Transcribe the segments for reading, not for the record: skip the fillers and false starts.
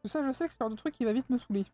que ça, je sais que c'est le genre de truc qui va vite me saouler.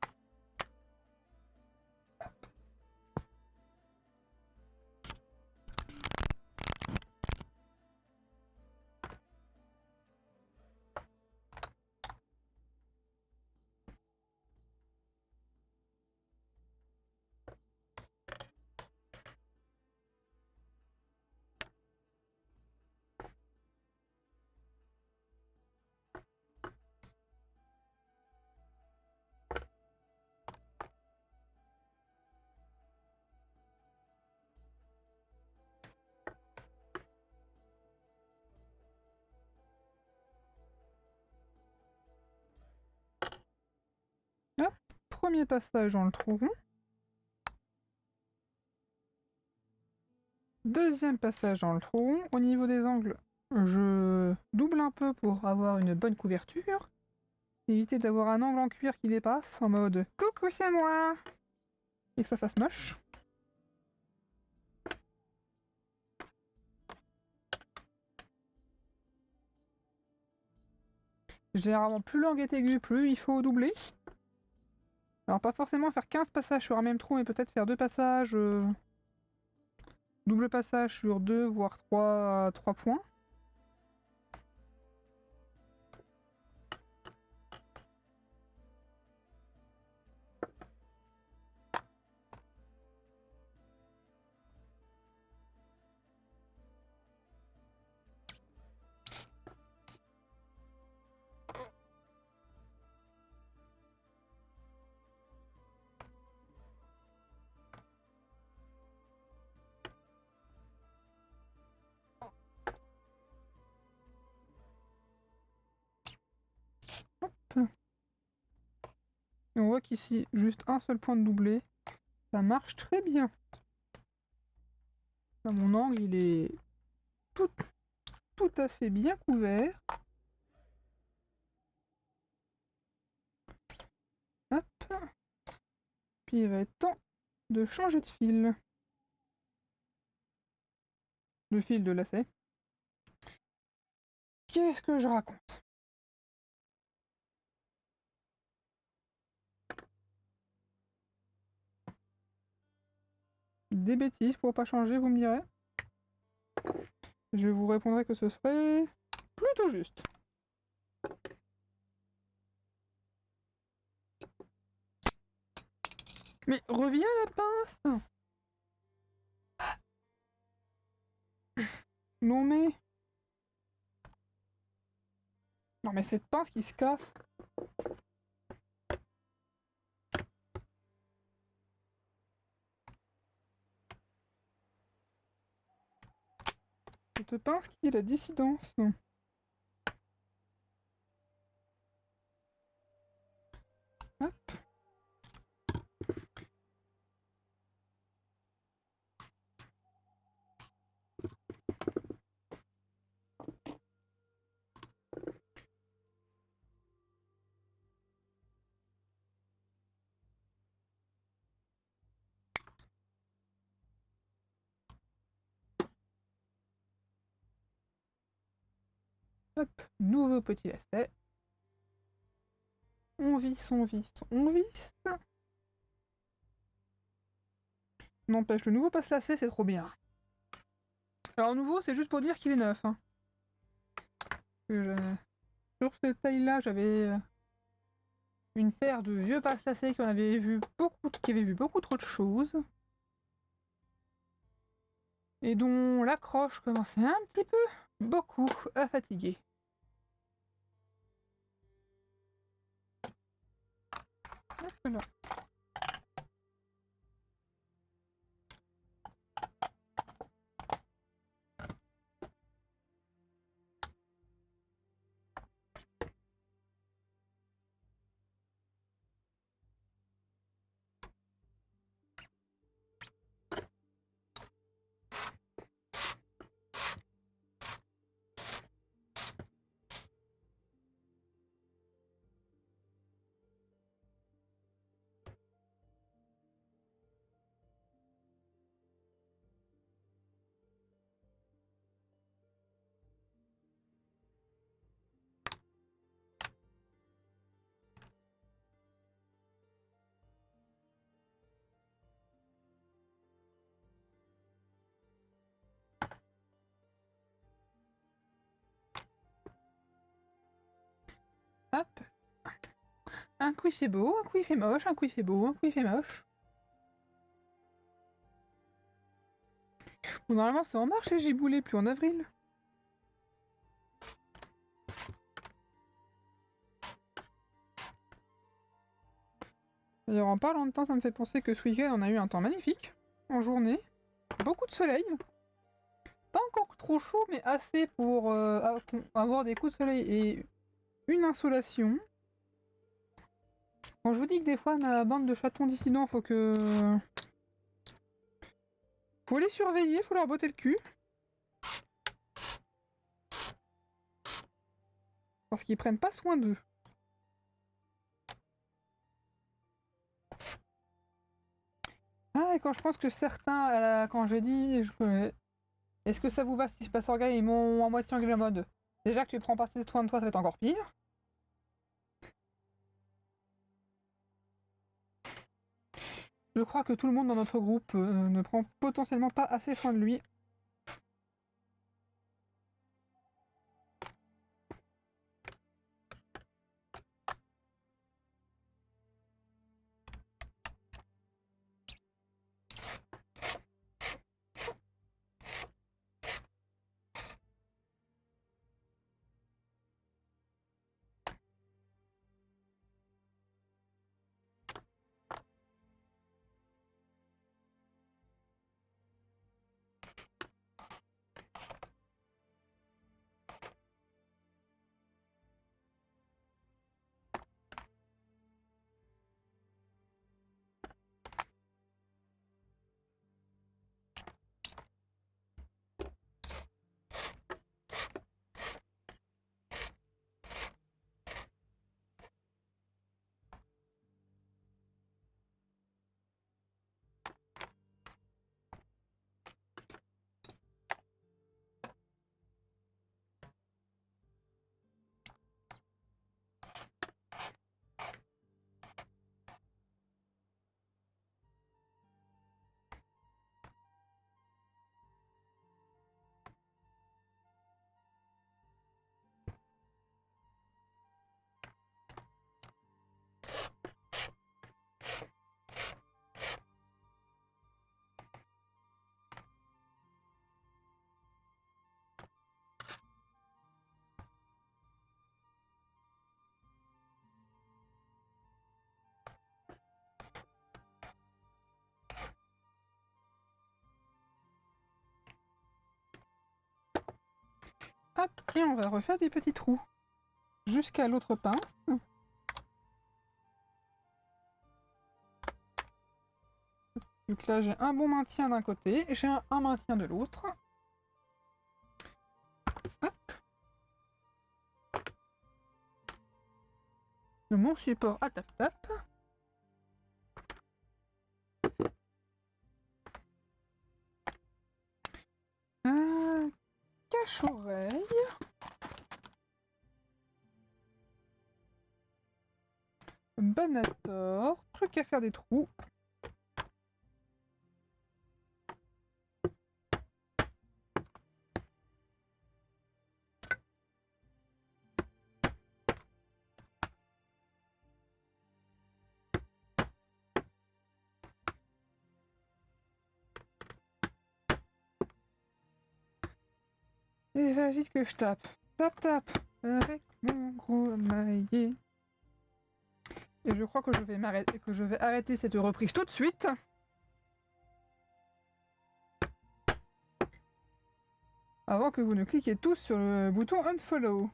Hop, premier passage dans le trou rond. Deuxième passage dans le trou rond. Au niveau des angles, je double un peu pour avoir une bonne couverture. Éviter d'avoir un angle en cuir qui dépasse en mode « Coucou, c'est moi !» et que ça fasse moche. Généralement, plus l'angle est aigu, plus il faut doubler. Alors pas forcément faire 15 passages sur un même trou, mais peut-être faire 2 passages, double passage sur 2, voire 3 points. Hop. Et on voit qu'ici, juste un seul point de doublé, ça marche très bien. Là, mon angle, il est tout à fait bien couvert. Hop. Puis il va être temps de changer de fil. Le fil de lacet. Qu'est-ce que je raconte? Des bêtises pour pas changer, vous me direz? Je vous répondrai que ce serait plutôt juste. Mais reviens la pince! Non mais... Non mais cette pince qui se casse! Cette pince qui est la dissidence. Hop. Hop, nouveau petit lacet. On visse, on visse, on visse. N'empêche, le nouveau passe-lacet, c'est trop bien. Alors nouveau, c'est juste pour dire qu'il est neuf. Hein. Sur cette taille-là, j'avais une paire de vieux passe-lacets qui avaient vu beaucoup trop de choses. Et dont l'accroche commençait un petit peu, beaucoup, à fatiguer. Là. Hop. Un coup il fait beau, un coup il fait moche, un coup il fait beau, un coup il fait moche. Bon, normalement c'est en mars chez Giboulé, plus en avril. D'ailleurs en parlant de temps, ça me fait penser que ce week-end on a eu un temps magnifique, en journée. Beaucoup de soleil. Pas encore trop chaud, mais assez pour avoir des coups de soleil et une insolation. Quand je vous dis que des fois ma bande de chatons dissidents, faut les surveiller, faut leur botter le cul. Parce qu'ils prennent pas soin d'eux. Ah, et quand je pense que certains, quand j'ai dit, est-ce que ça vous va si je passe orgueil, ils m'ont à moitié engueulé en mode déjà que tu prends pas soin de toi, ça va être encore pire. Je crois que tout le monde dans notre groupe ne prend potentiellement pas assez soin de lui. Hop, et on va refaire des petits trous. Jusqu'à l'autre pince. Donc là j'ai un bon maintien d'un côté, et j'ai un maintien de l'autre. Mon support à tap-tap. Un cache-oreille. Banator. Truc à faire des trous. Et vas-y que je tape. Tap tap. Avec mon gros maillet. Et je crois que je vais arrêter cette reprise tout de suite. Avant que vous ne cliquiez tous sur le bouton unfollow.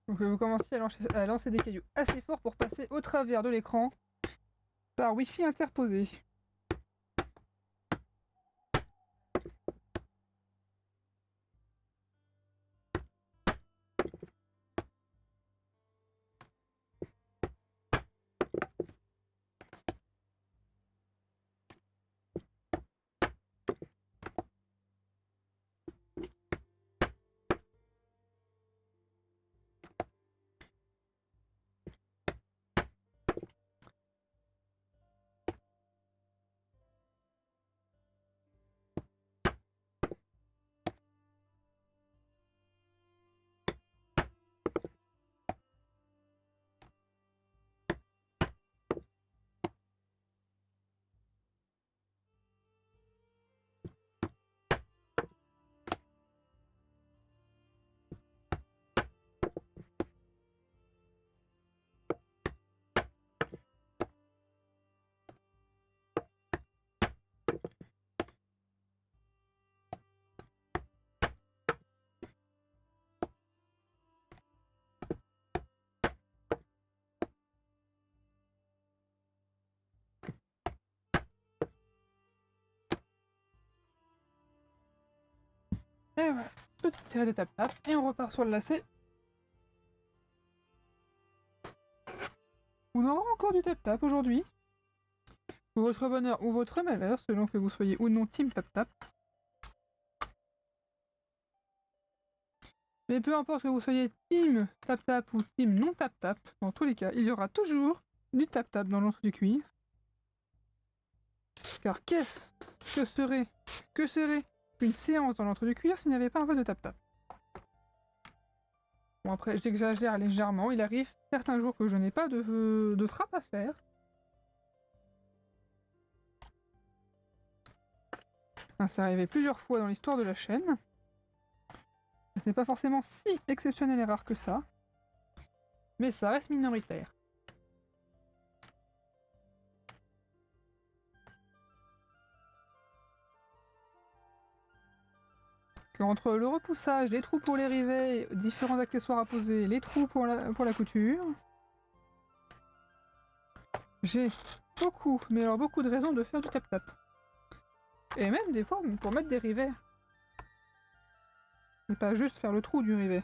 Donc vous commenciez à lancer des cailloux assez fort pour passer au travers de l'écran par Wi-Fi interposé. Et voilà, petite série de tap-tap, et on repart sur le lacet. On aura encore du tap-tap aujourd'hui. Pour votre bonheur ou votre malheur, selon que vous soyez ou non team tap-tap. Mais peu importe que vous soyez team tap-tap ou team non tap-tap, dans tous les cas, il y aura toujours du tap-tap dans l'entre du cuir. Car que serait une séance dans l'entre du cuir s'il n'y avait pas un peu de tap-tap? Bon après, j'exagère légèrement, il arrive certains jours que je n'ai pas de frappe à faire. Enfin, c'est arrivé plusieurs fois dans l'histoire de la chaîne. Ce n'est pas forcément si exceptionnel et rare que ça. Mais ça reste minoritaire. Entre le repoussage, les trous pour les rivets, différents accessoires à poser, les trous pour la couture, j'ai beaucoup, mais alors beaucoup de raisons de faire du tap-tap. Et même des fois pour mettre des rivets. Et pas juste faire le trou du rivet.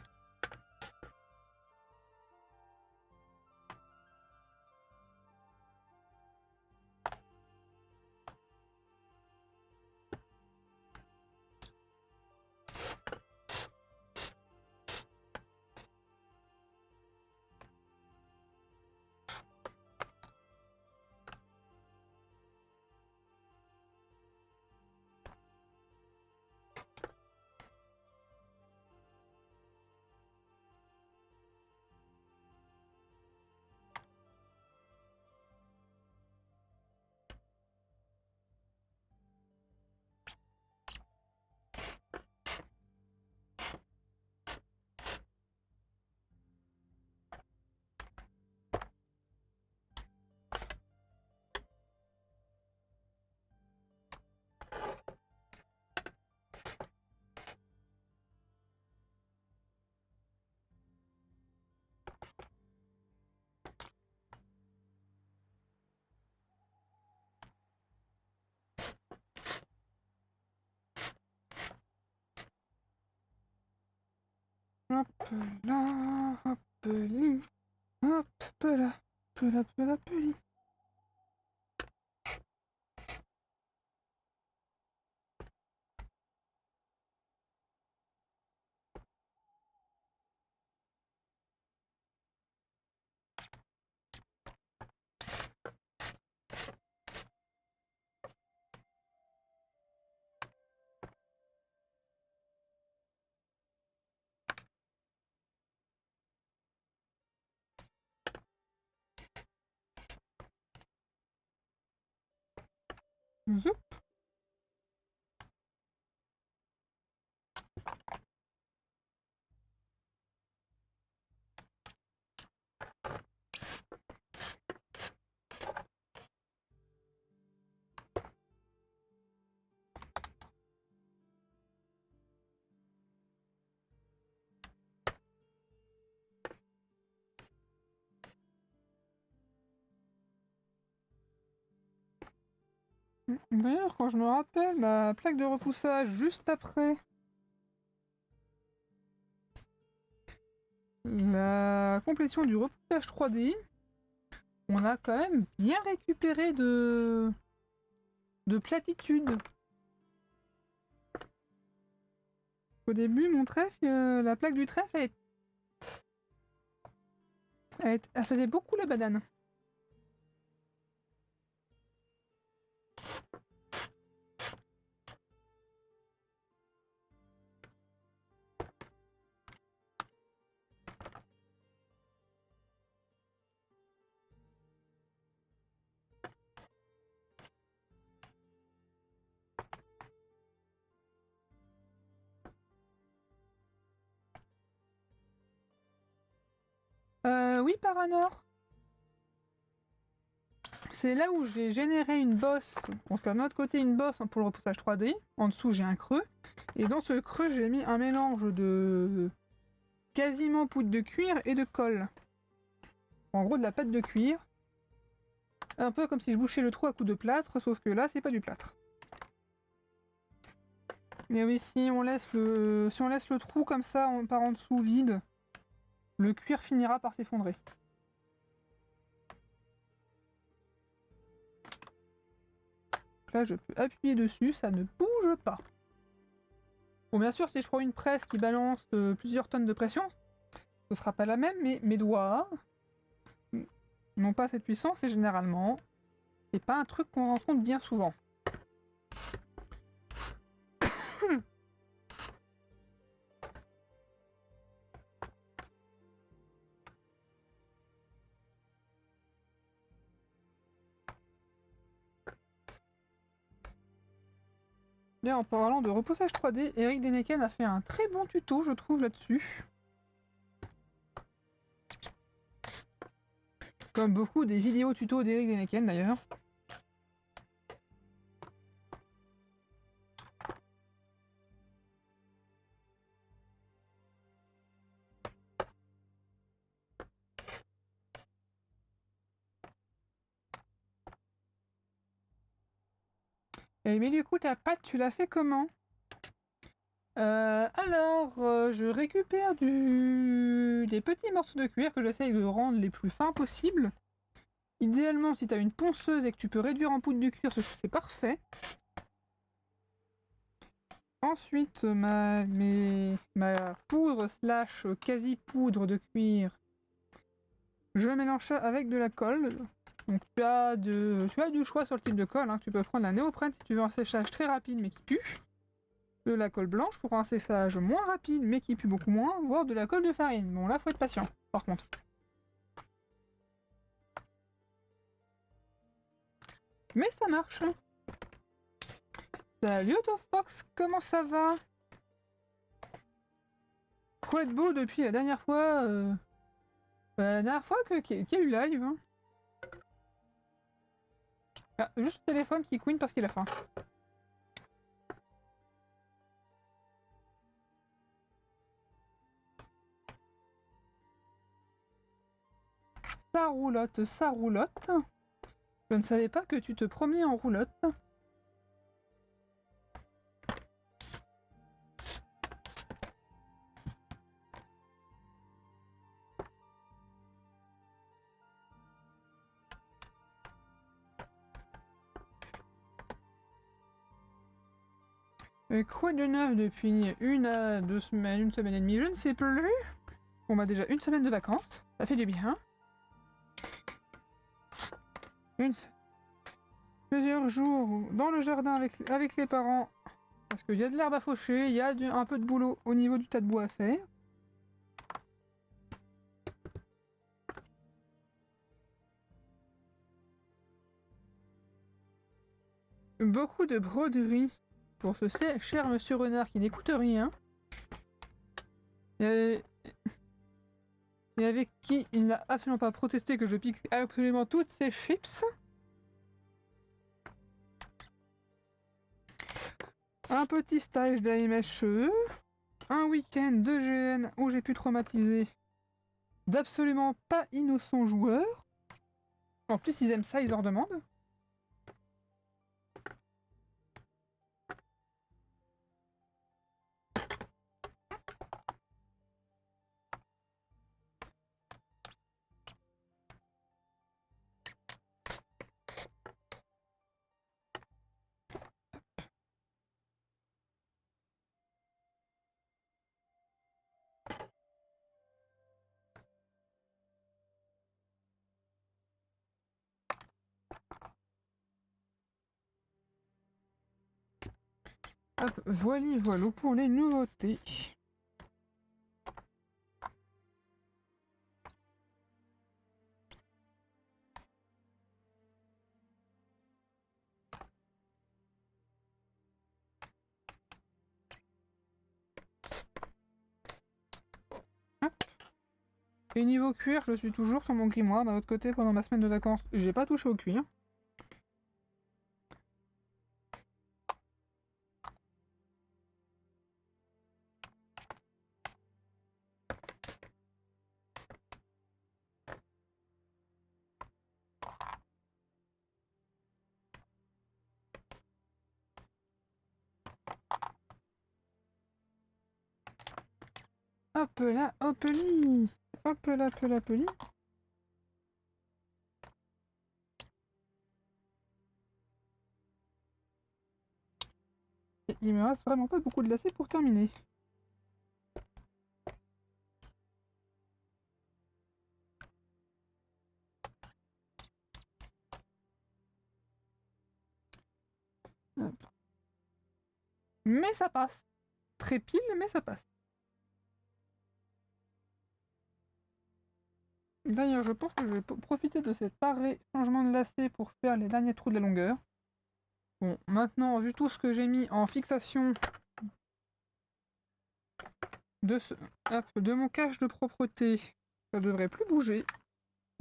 Hop là, hop li, hop là, li. Zoup. D'ailleurs, quand je me rappelle, ma plaque de repoussage juste après la complétion du repoussage 3D, on a quand même bien récupéré de platitude. Au début, mon trèfle, la plaque du trèfle, elle faisait beaucoup la banane. Oui, Paranor. C'est là où j'ai généré une bosse. On se fait de notre côté une bosse pour le repoussage 3D. En dessous, j'ai un creux. Et dans ce creux, j'ai mis un mélange de quasiment poudre de cuir et de colle. En gros, de la pâte de cuir. Un peu comme si je bouchais le trou à coups de plâtre, sauf que là, c'est pas du plâtre. Et oui, si on laisse le trou comme ça par en dessous vide, le cuir finira par s'effondrer. Là, je peux appuyer dessus, ça ne bouge pas. Bon, bien sûr, si je prends une presse qui balance plusieurs tonnes de pression, ce sera pas la même, mais mes doigts n'ont pas cette puissance et généralement, c'est pas un truc qu'on rencontre bien souvent. Là, en parlant de repoussage 3D, Eric Deneken a fait un très bon tuto, je trouve, là-dessus. Comme beaucoup des vidéos tuto d'Eric Deneken, d'ailleurs. Mais du coup, ta pâte, tu l'as fait comment? Je récupère des petits morceaux de cuir que j'essaye de rendre les plus fins possibles. Idéalement, si tu as une ponceuse et que tu peux réduire en poudre du cuir, c'est parfait. Ensuite, ma poudre slash quasi-poudre de cuir, je mélange ça avec de la colle. Donc tu as du choix sur le type de colle, hein. Tu peux prendre la néoprène si tu veux un séchage très rapide mais qui pue. De la colle blanche pour un séchage moins rapide mais qui pue beaucoup moins, voire de la colle de farine. Bon là faut être patient par contre. Mais ça marche. Salut Autofox, comment ça va? Faut être beau depuis la dernière fois qu'il y a eu live. Hein. Ah, juste le téléphone qui couine parce qu'il a faim. Ça roulotte, ça roulotte. Je ne savais pas que tu te promenais en roulotte. Et quoi de neuf depuis une à 2 semaines, une semaine et demie, je ne sais plus. On a déjà une semaine de vacances, ça fait du bien. Plusieurs jours dans le jardin avec les parents, parce qu'il y a de l'herbe à faucher, il y a un peu de boulot au niveau du tas de bois à faire. Beaucoup de broderies pour ce cher monsieur Renard qui n'écoute rien. Et avec qui il n'a absolument pas protesté que je pique absolument toutes ses chips. Un petit stage d'AMHE. Un week-end de GN où j'ai pu traumatiser d'absolument pas innocents joueurs. En plus, ils aiment ça, ils en redemandent. Hop, voilà pour les nouveautés. Hop. Et niveau cuir, je suis toujours sur mon grimoire. D'un autre côté, pendant ma semaine de vacances, j'ai pas touché au cuir. Hop là, hop li. Hop là, hop là, hop li. Et il me reste vraiment pas beaucoup de lacets pour terminer. Hop. Mais ça passe. Très pile, mais ça passe. D'ailleurs, je pense que je vais profiter de cet arrêt changement de lacet pour faire les derniers trous de la longueur. Bon, maintenant, vu tout ce que j'ai mis en fixation de mon cache de propreté, ça devrait plus bouger.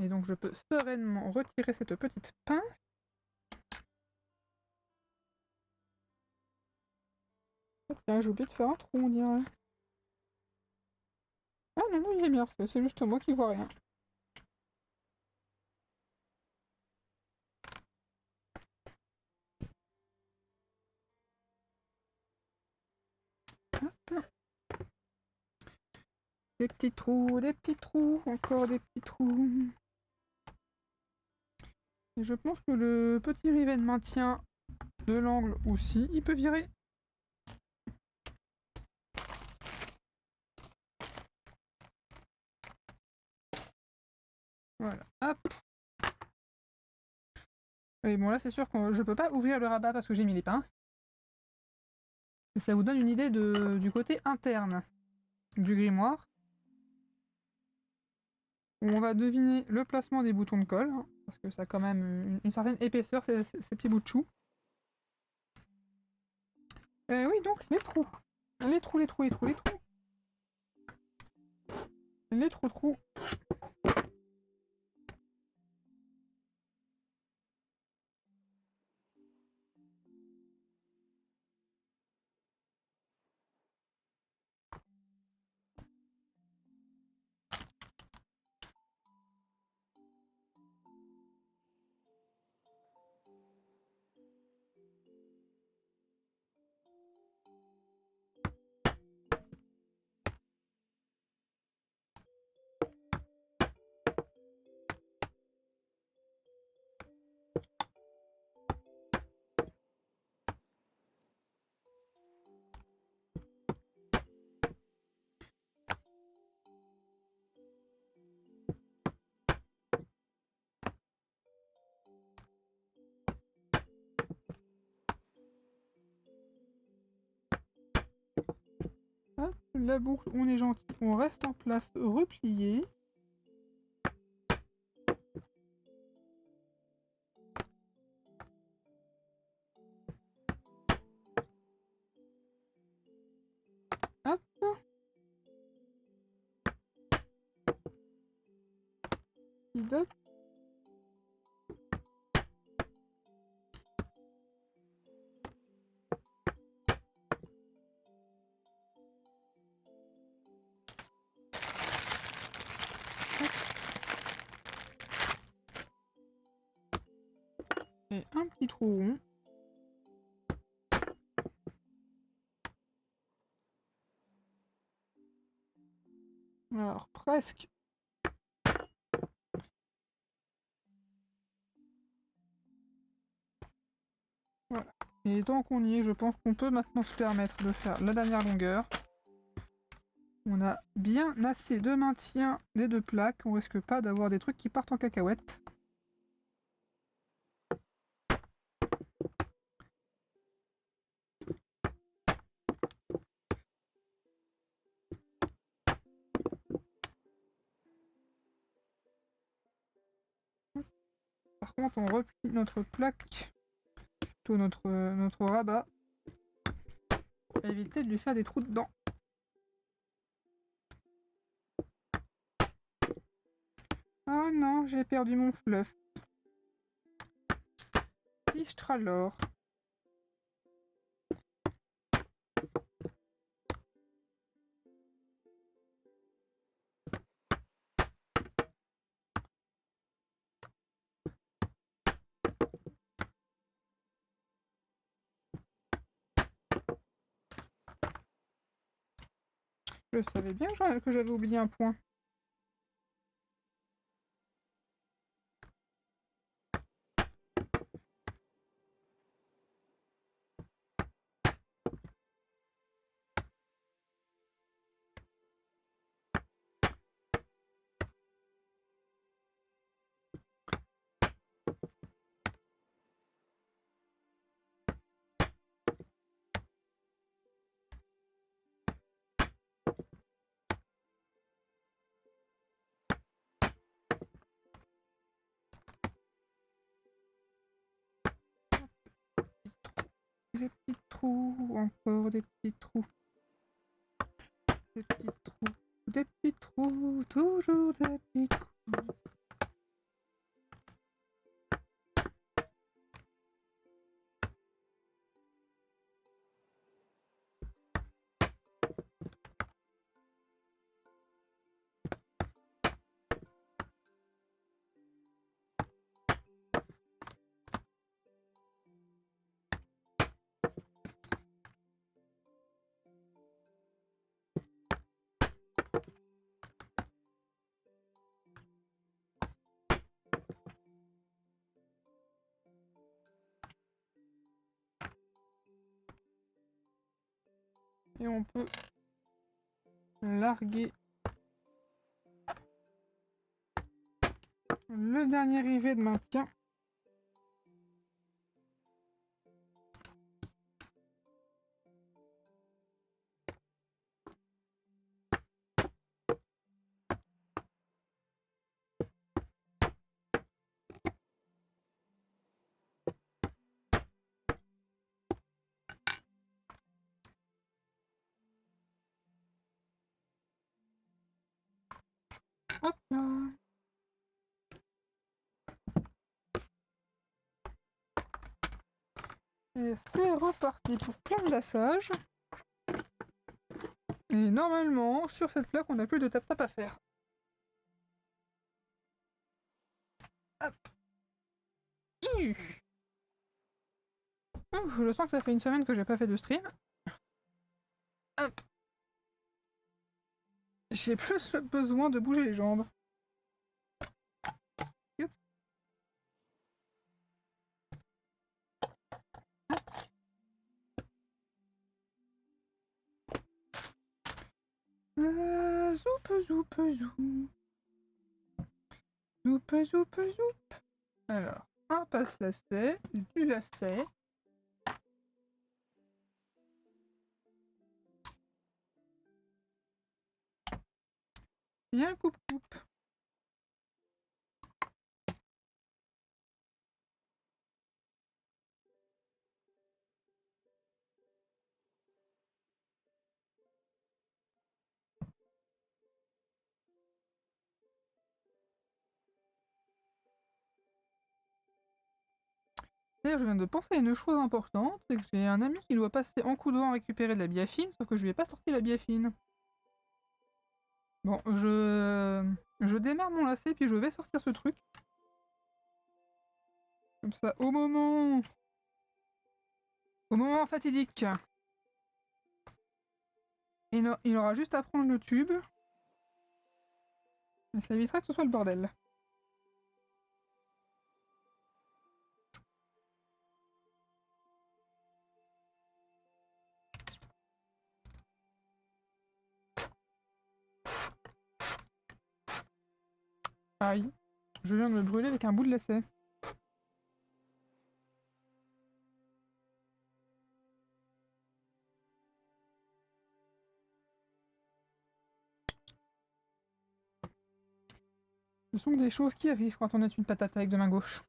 Et donc je peux sereinement retirer cette petite pince. Oh, tiens, j'ai oublié de faire un trou, on dirait. Ah non, non, il est bien fait, c'est juste moi qui vois rien. Hop. Des petits trous, encore des petits trous. Et je pense que le petit rivet de maintien de l'angle aussi, il peut virer. Voilà, hop. Et bon là c'est sûr que je peux pas ouvrir le rabat parce que j'ai mis les pinces. Et ça vous donne une idée du côté interne du grimoire. Où on va deviner le placement des boutons de colle, hein, parce que ça a quand même une certaine épaisseur ces petits bouts de chou. Oui donc les trous. Les trous, les trous, les trous, les trous. Les trous. Hop, la boucle, on est gentil, on reste en place replié. Hop. Hop. Et un petit trou rond. Alors presque. Voilà. Et tant qu'on y est, je pense qu'on peut maintenant se permettre de faire la dernière longueur. On a bien assez de maintien des deux plaques, on risque pas d'avoir des trucs qui partent en cacahuète. Par contre, on replie notre plaque, plutôt notre rabat, pour éviter de lui faire des trous dedans. Oh non, j'ai perdu mon fluff. Fichtralor. Je savais bien que j'avais oublié un point. Des petits trous, encore des petits trous. Des petits trous, des petits trous, toujours des petits trous. Et on peut larguer le dernier rivet de maintien. Hop là. Et c'est reparti pour plein de lassages. Et normalement, sur cette plaque, on n'a plus de tap-tap à faire. Hop. Ouf, je sens que ça fait une semaine que j'ai pas fait de stream. Hop. J'ai plus besoin de bouger les jambes. Hop. Zoup, zoup, zoup. Zoup, zoup, zoup. Alors, un passe-lacet, du lacet. Et un coupe-coupe. D'ailleurs, je viens de penser à une chose importante, c'est que j'ai un ami qui doit passer en coup d'eau récupérer de la biafine, sauf que je lui ai pas sorti la biafine. Bon, je démarre mon lacet, puis je vais sortir ce truc. Comme ça, au moment fatidique, il aura juste à prendre le tube. Et ça évitera que ce soit le bordel. Aïe, je viens de me brûler avec un bout de lacet. Ce sont des choses qui arrivent quand on est une patate avec de main gauche.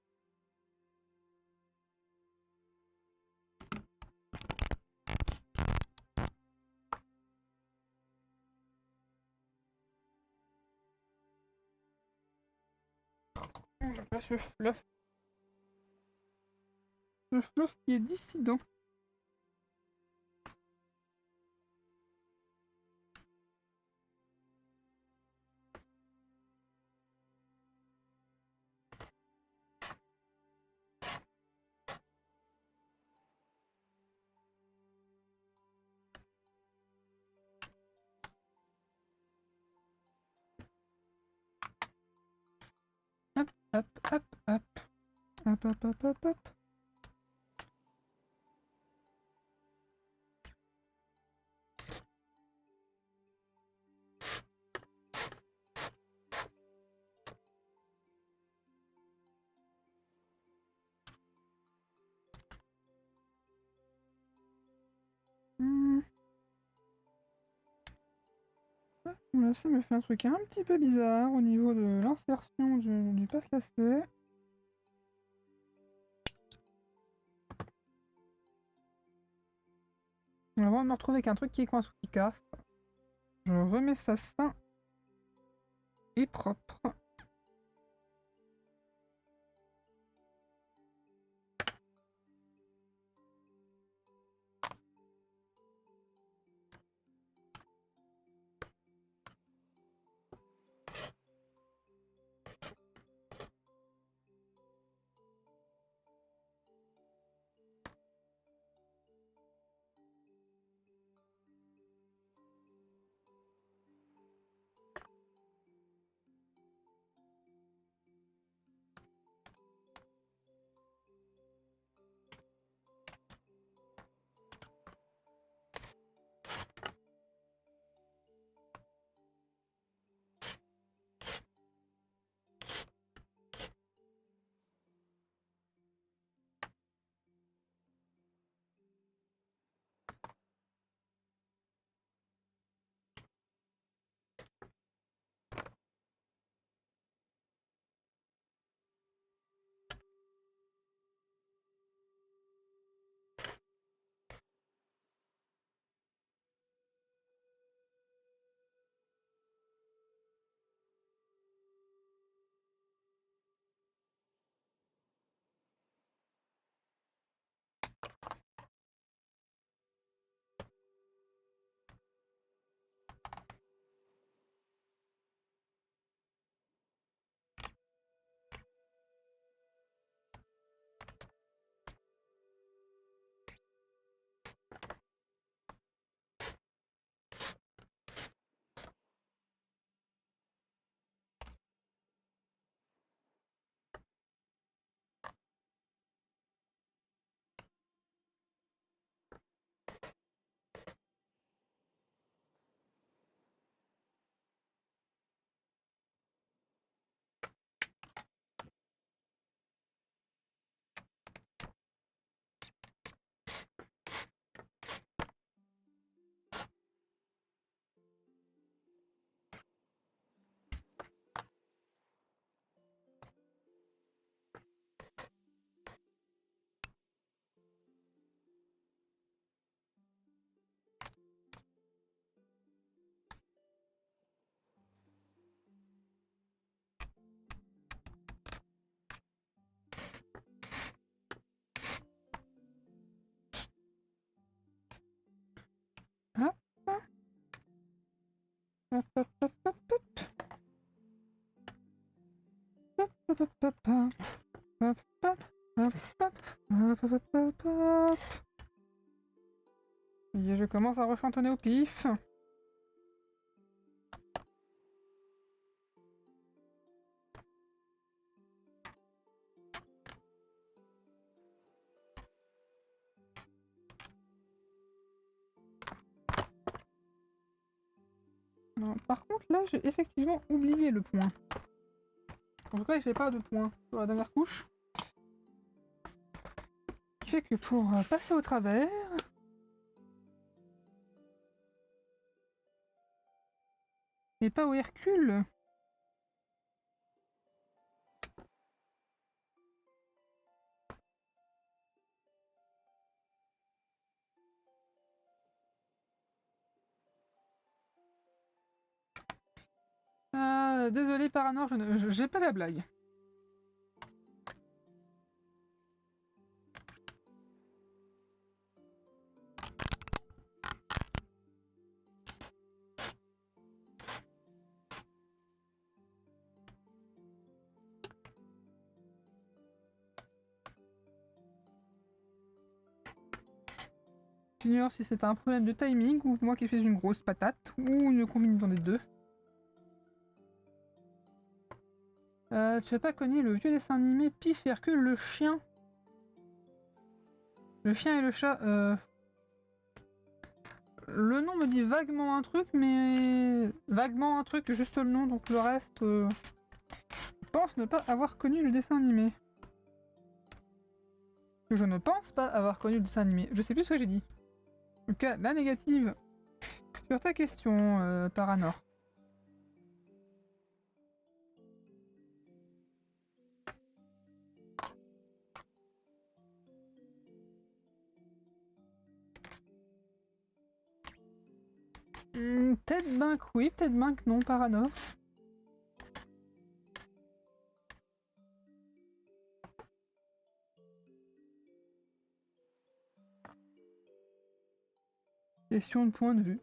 Oh là, ce fluff. Ce fluff qui est dissident. Hop, hop, hop. Hop, hop, hop, hop, hop. Là, ça me fait un truc un petit peu bizarre au niveau de l'insertion du passe-lacet. On va vraiment me retrouver avec un truc qui coince ou qui casse. Je remets ça sain et propre. Hop, hop, hop, hop, hop, hop, hop. Hop, hop, hop, hop, hop. Hop, hop, hop, hop, hop, hop, hop, hop. Et je commence à rechantonner au pif. Non, par contre, là, j'ai effectivement oublié le point. En tout cas, j'ai pas de point sur la dernière couche. Ce qui fait que pour passer au travers... Et pas au Hercule. Désolé Paranor, j'ai pas la blague. J'ignore si c'est un problème de timing ou moi qui fais une grosse patate ou une combinaison des deux. Tu as pas connu le vieux dessin animé Pif et Hercule, le chien? Le chien et le chat, le nom me dit vaguement un truc, mais... Vaguement un truc, juste le nom, donc le reste... Je pense ne pas avoir connu le dessin animé. Je ne pense pas avoir connu le dessin animé. Je sais plus ce que j'ai dit. En tout cas, la négative sur ta question, Paranor. Peut-être Bank oui, peut-être Bank non, Paranor. Question de point de vue.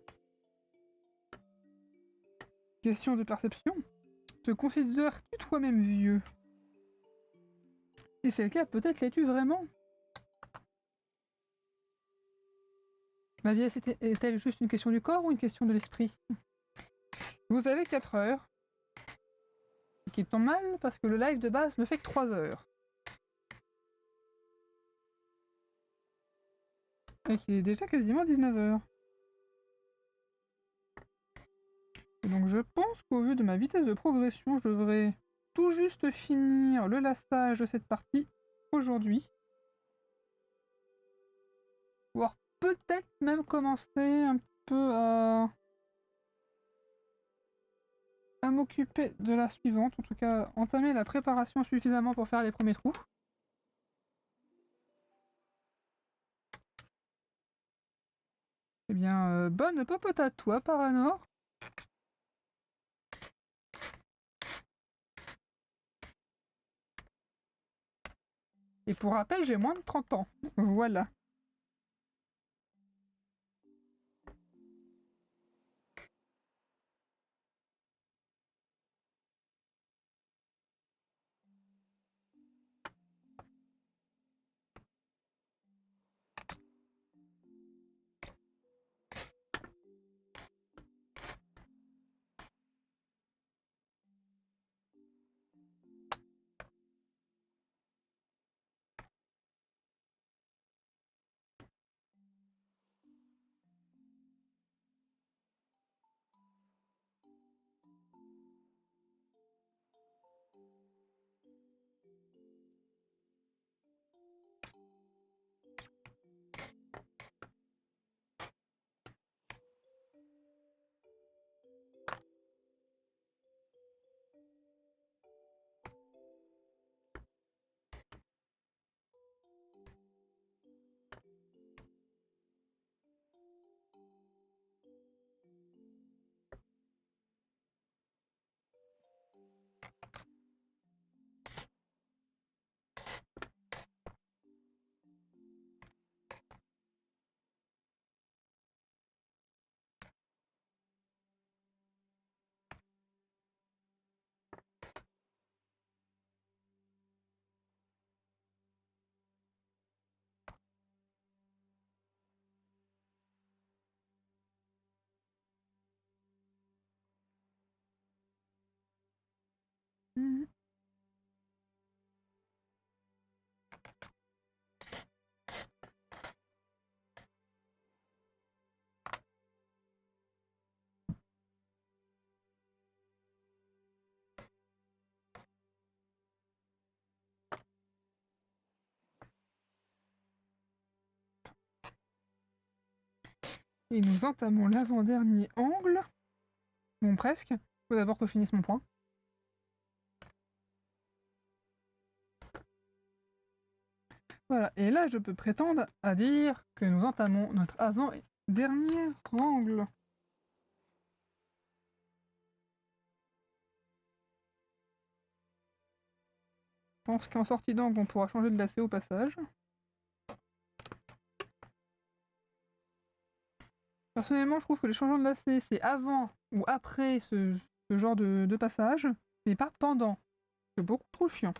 Question de perception. Te considères-tu toi-même vieux? Si c'est le cas, peut-être l'es-tu vraiment? La vieillesse est-elle juste une question du corps ou une question de l'esprit? Vous avez 4 heures. Ce qui tombe mal parce que le live de base ne fait que 3 heures. Et qu'il est déjà quasiment 19 heures. Et donc je pense qu'au vu de ma vitesse de progression, je devrais tout juste finir le lassage de cette partie aujourd'hui. Voire peut-être même commencer un petit peu à m'occuper de la suivante. En tout cas, entamer la préparation suffisamment pour faire les premiers trous. Eh bien, bonne popote à toi, Paranor. Et pour rappel, j'ai moins de 30 ans. Voilà. Mhm. Et nous entamons l'avant-dernier angle. Bon, presque. Faut d'abord que je finisse mon point. Voilà, et là je peux prétendre à dire que nous entamons notre avant-dernier angle. Je pense qu'en sortie d'angle on pourra changer de lacet au passage. Personnellement je trouve que les changements de lacet c'est avant ou après ce genre de passage, mais pas pendant. C'est beaucoup trop chiant.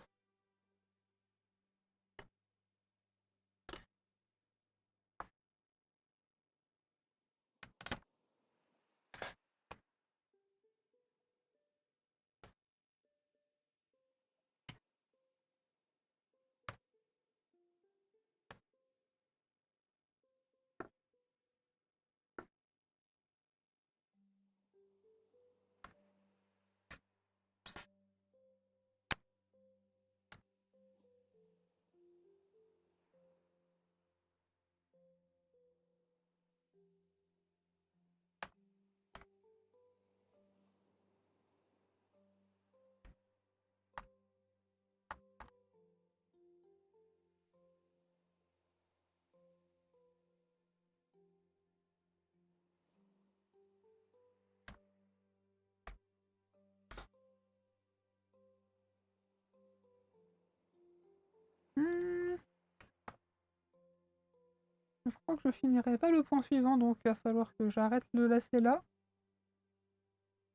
crois que je finirai pas le point suivant, donc il va falloir que j'arrête le lacet là.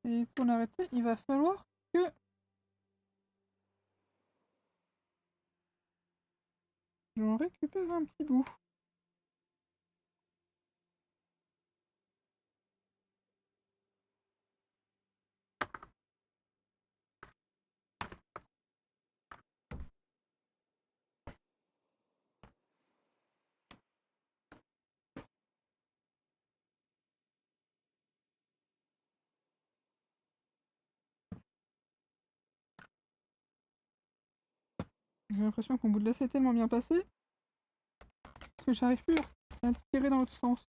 Et pour l'arrêter, il va falloir que j'en récupère un petit bout. J'ai l'impression que mon bout de lacet est tellement bien passé que j'arrive plus à le tirer dans l'autre sens.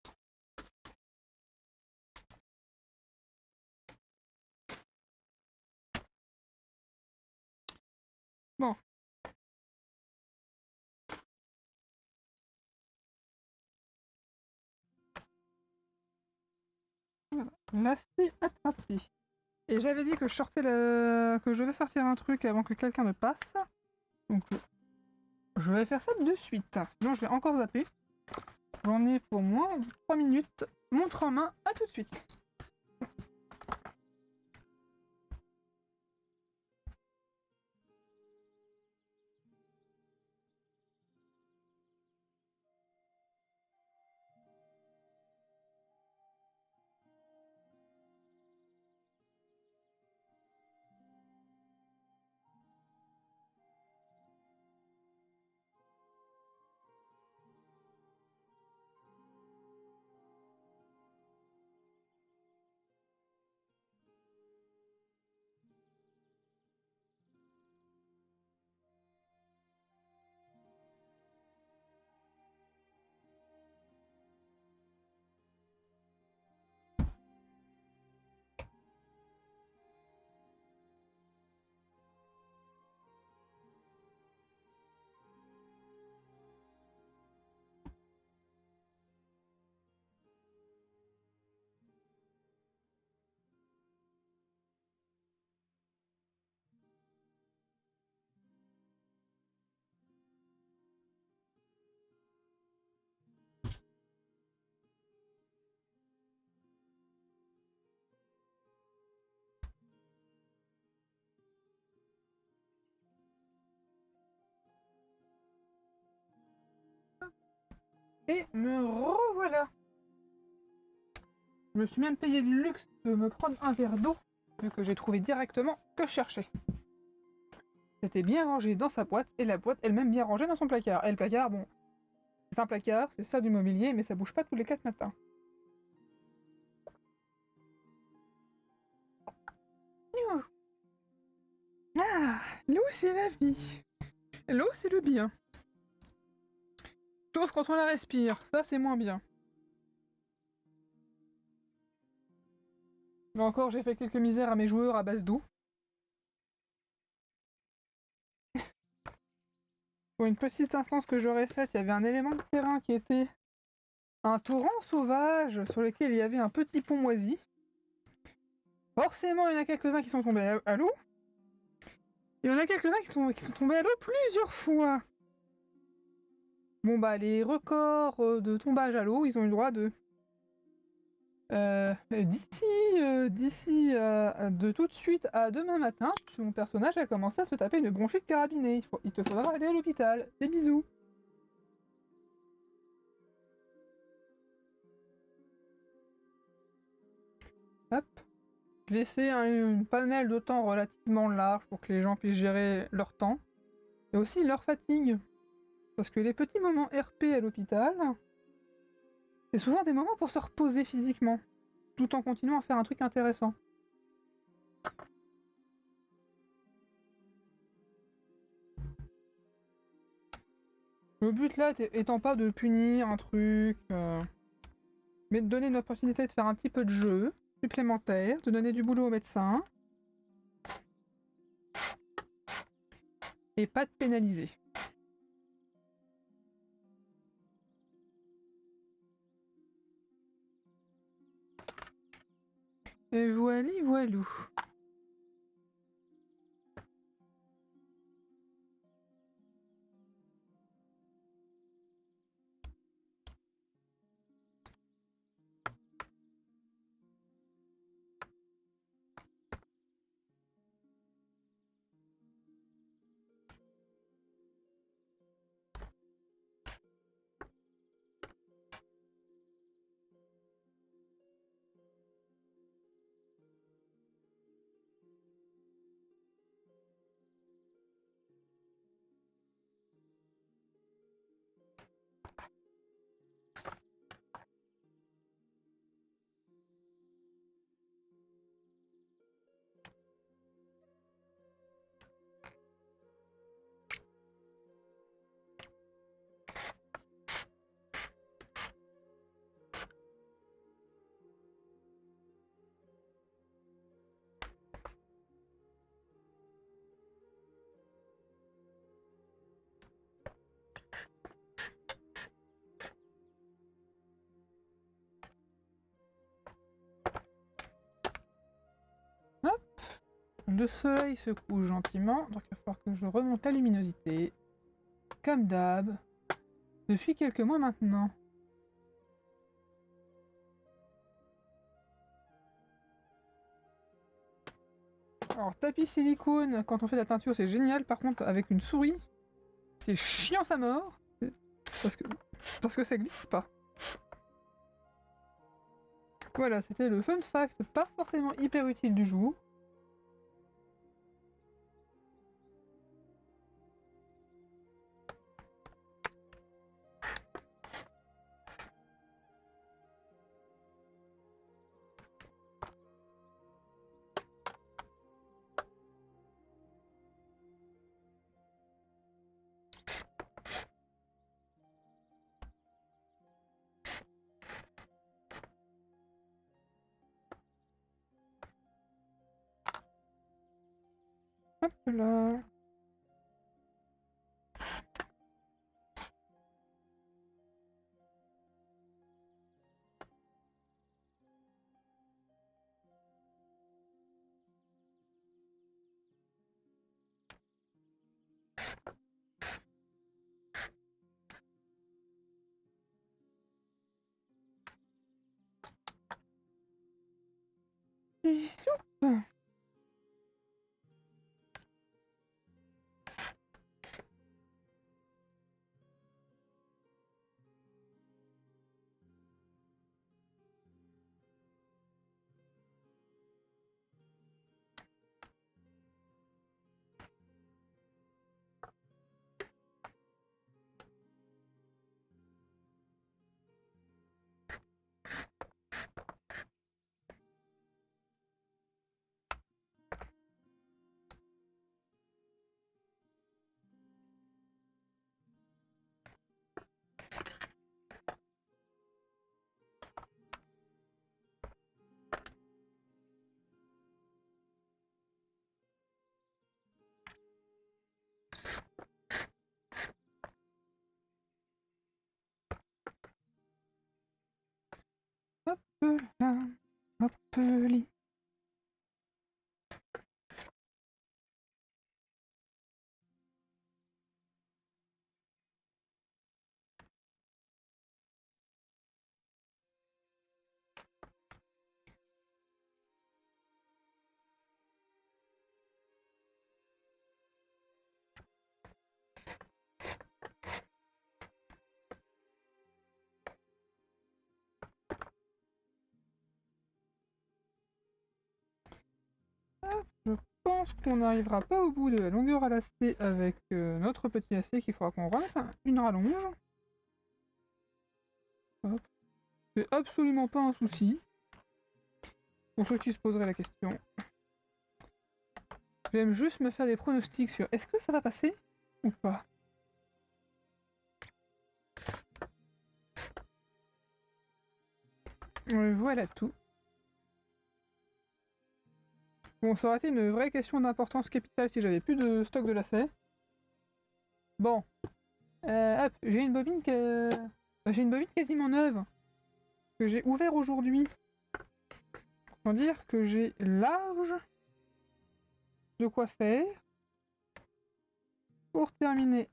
Bon. Voilà. Lacet attrapé. Et j'avais dit que que je vais sortir un truc avant que quelqu'un ne passe. Donc je vais faire ça de suite. Sinon je vais encore zapper. J'en ai pour moins de 3 minutes. Montre en main, à tout de suite. Et me revoilà. Je me suis même payé le luxe de me prendre un verre d'eau, vu que j'ai trouvé directement que je cherchais. C'était bien rangé dans sa boîte, et la boîte elle-même bien rangée dans son placard. Et le placard, bon, c'est un placard, c'est ça du mobilier, mais ça bouge pas tous les 4 matins. Ah, l'eau c'est la vie. L'eau c'est le bien. Sauf quand on la respire, ça c'est moins bien. Mais encore, j'ai fait quelques misères à mes joueurs à base d'eau. Pour une petite instance que j'aurais faite, il y avait un élément de terrain qui était un torrent sauvage sur lequel il y avait un petit pont moisi. Forcément, il y en a quelques-uns qui sont tombés à l'eau. Il y en a quelques-uns qui sont tombés à l'eau plusieurs fois. Bon bah les records de tombage à l'eau, ils ont eu le droit de... de tout de suite à demain matin, mon personnage a commencé à se taper une bronchite carabinée. Il te faudra aller à l'hôpital. Des bisous. Hop. Laisser un panel de temps relativement large pour que les gens puissent gérer leur temps. Et aussi leur fatigue. Parce que les petits moments RP à l'hôpital, c'est souvent des moments pour se reposer physiquement, tout en continuant à faire un truc intéressant. Le but là étant pas de punir un truc, mais de donner une opportunité de faire un petit peu de jeu supplémentaire, de donner du boulot au médecin, et pas de pénaliser. Et voili voilou. Le soleil se couche gentiment, donc il va falloir que je remonte la luminosité. Comme d'hab. Depuis quelques mois maintenant. Alors, tapis silicone, quand on fait de la teinture, c'est génial. Par contre, avec une souris, c'est chiant sa mort. Parce que ça glisse pas. Voilà, c'était le fun fact, pas forcément hyper utile du jour. Hop là. Soupe. Hop là. Hop li. Je pense qu'on n'arrivera pas au bout de la longueur à lacet avec notre petit lacet qu'il faudra qu'on remette une rallonge. Hop. C'est absolument pas un souci. Pour ceux qui se poseraient la question. J'aime juste me faire des pronostics sur est-ce que ça va passer ou pas. Voilà tout. Bon, ça aurait été une vraie question d'importance capitale si j'avais plus de stock de lacets. Bon. Hop, j'ai une bobine quasiment neuve que j'ai ouvert aujourd'hui. Pour dire que j'ai large de quoi faire pour terminer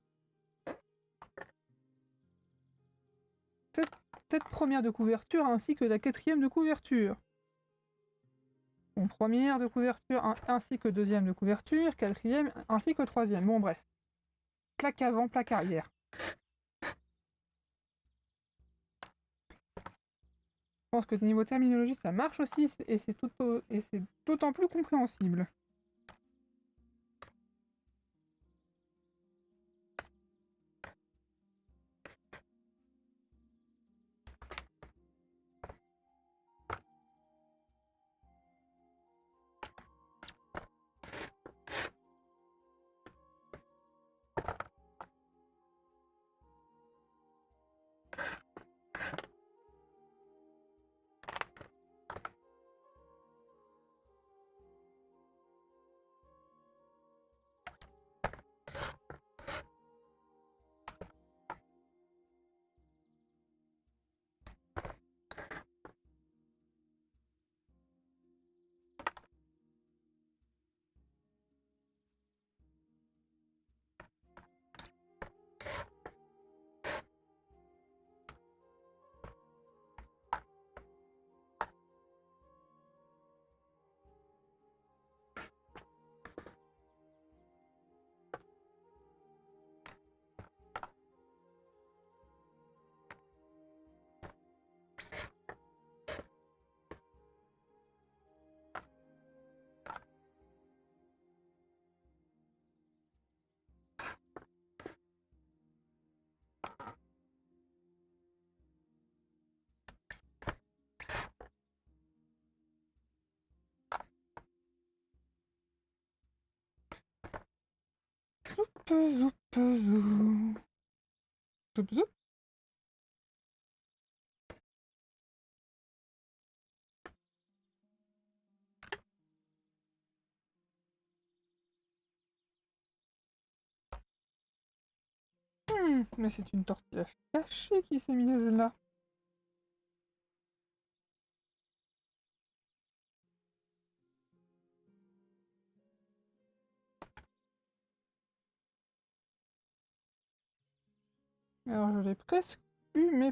cette première de couverture ainsi que la quatrième de couverture. Bon, première de couverture ainsi que deuxième de couverture, quatrième ainsi que troisième. Bon bref. Plaque avant, plaque arrière. Je pense que niveau terminologie ça marche aussi et c'est d'autant plus compréhensible. zoup, zou. Zoup, zoup. Mais c'est une tortilla cachée qui s'est mise là. Alors je l'ai presque eu, mais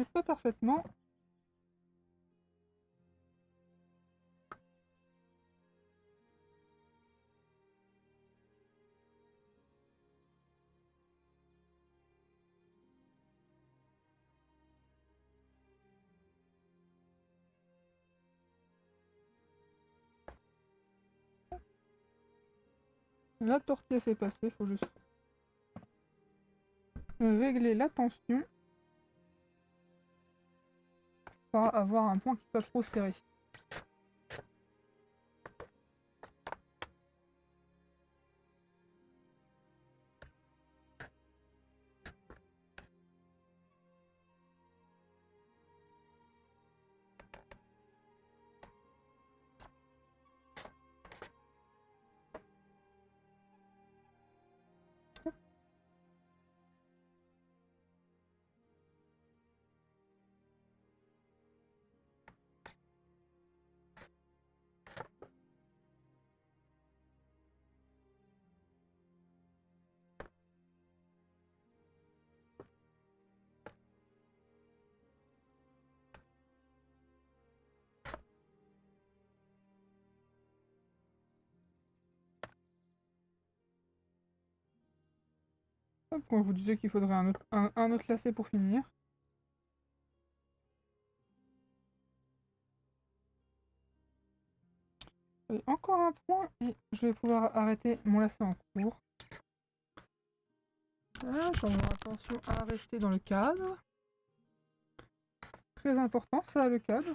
pas parfaitement. La tortilla s'est passée, faut juste régler la tension pour avoir un point qui n'est pas trop serré. Hop, quand je vous disais qu'il faudrait un autre lacet pour finir. Allez, encore un point et je vais pouvoir arrêter mon lacet en cours. Voilà, attention à rester dans le cadre. Très important ça, le cadre.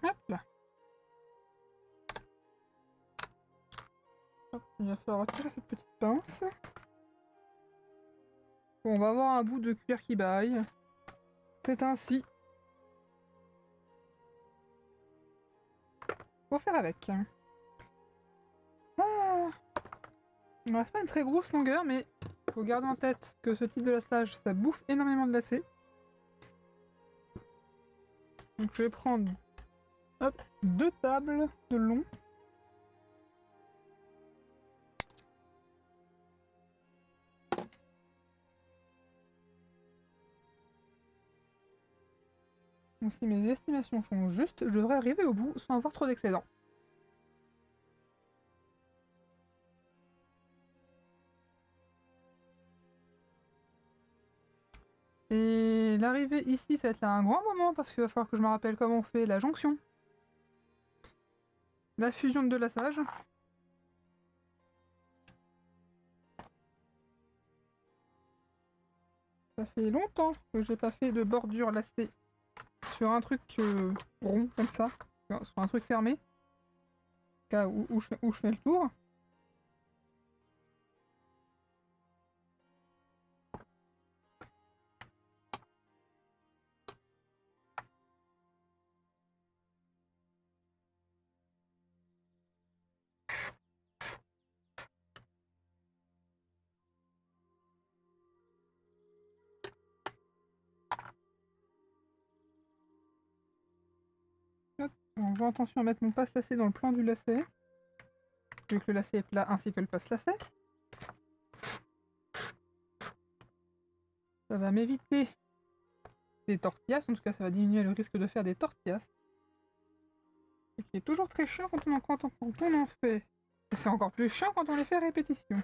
Hop là. Hop, il va falloir retirer cette petite pince. Bon, on va avoir un bout de cuir qui baille. C'est ainsi. Faut faire avec. Ah, on va pas une très grosse longueur, mais faut garder en tête que ce type de laçage, ça bouffe énormément de lacets. Donc je vais prendre hop, 2 tables de long. Donc si mes estimations sont justes, je devrais arriver au bout sans avoir trop d'excédent. Et l'arrivée ici, ça va être là un grand moment parce qu'il va falloir que je me rappelle comment on fait la jonction. La fusion de deux laçages. Ça fait longtemps que j'ai pas fait de bordure lacée sur un truc rond comme ça, sur un truc fermé, où je fais le tour. Hop, Bon, j'ai attention à mettre mon passe-lacet dans le plan du lacet, vu que le lacet est plat ainsi que le passe-lacet. Ça va m'éviter des tortillas, en tout cas ça va diminuer le risque de faire des tortillas. Ce qui est toujours très chiant quand on en fait. Et c'est encore plus chiant quand on les fait à répétition.